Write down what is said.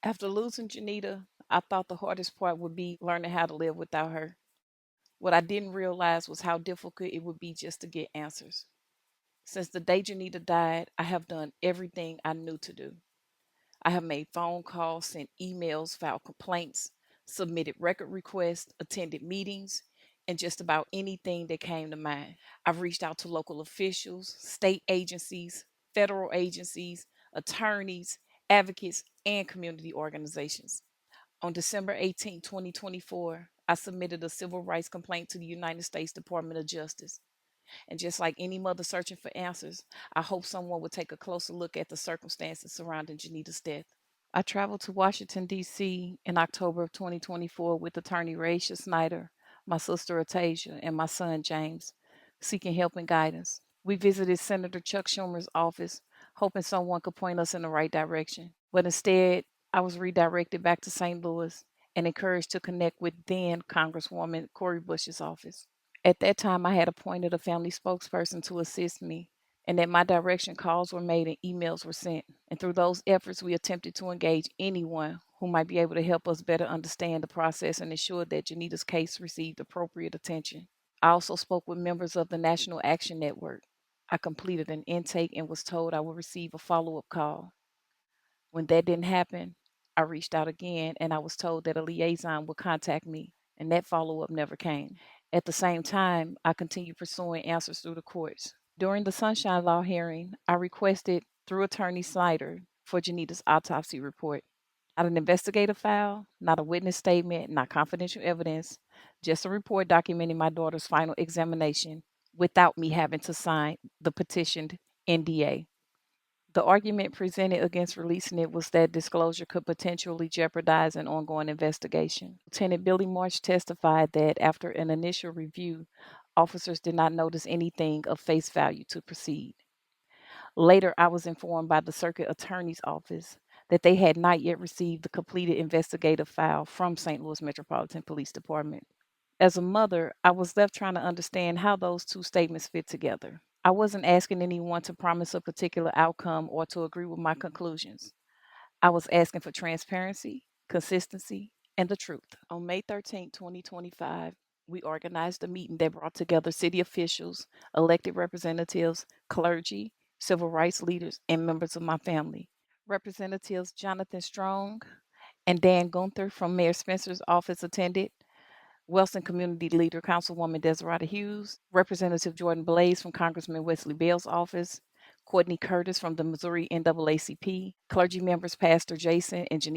After losing Janita, I thought the hardest part would be learning how to live without her. What I didn't realize was how difficult it would be just to get answers. Since the day Janita died, I have done everything I knew to do. I have made phone calls, sent emails, filed complaints, submitted record requests, attended meetings, and just about anything that came to mind. I've reached out to local officials, state agencies, federal agencies, attorneys, advocates, and community organizations. On December 18, 2024, I submitted a civil rights complaint to the United States Department of Justice. And just like any mother searching for answers, I hope someone would take a closer look at the circumstances surrounding Janita's death. I traveled to Washington, D.C. in October of 2024 with attorney Raisha Snyder, my sister Atasia, and my son James, seeking help and guidance. We visited Senator Chuck Schumer's office, hoping someone could point us in the right direction. But instead, I was redirected back to St. Louis and encouraged to connect with then Congresswoman Cori Bush's office. At that time, I had appointed a family spokesperson to assist me, and at my direction, calls were made and emails were sent. And through those efforts, we attempted to engage anyone who might be able to help us better understand the process and ensure that Janita's case received appropriate attention. I also spoke with members of the National Action Network. I completed an intake and was told I would receive a follow up call. When that didn't happen, I reached out again and I was told that a liaison would contact me, and that follow up never came. At the same time, I continued pursuing answers through the courts. During the Sunshine Law hearing, I requested through Attorney Snyder for Janita's autopsy report. Not an investigative file, not a witness statement, not confidential evidence, just a report documenting my daughter's final examination without me having to sign the petitioned NDA. The argument presented against releasing it was that disclosure could potentially jeopardize an ongoing investigation. Lieutenant Billy March testified that after an initial review, officers did not notice anything of face value to proceed. Later, I was informed by the circuit attorney's office that they had not yet received the completed investigative file from St. Louis Metropolitan Police Department. As a mother, I was left trying to understand how those two statements fit together. I wasn't asking anyone to promise a particular outcome or to agree with my conclusions. I was asking for transparency, consistency, and the truth. On May 13, 2025, we organized a meeting that brought together city officials, elected representatives, clergy, civil rights leaders, and members of my family. Representatives Jonathan Strong and Dan Gunther from Mayor Spencer's office attended. Wellston Community Leader Councilwoman Desirata Hughes, Representative Jordan Blaze from Congressman Wesley Bell's office, Courtney Curtis from the Missouri NAACP, clergy members Pastor Jason and Janine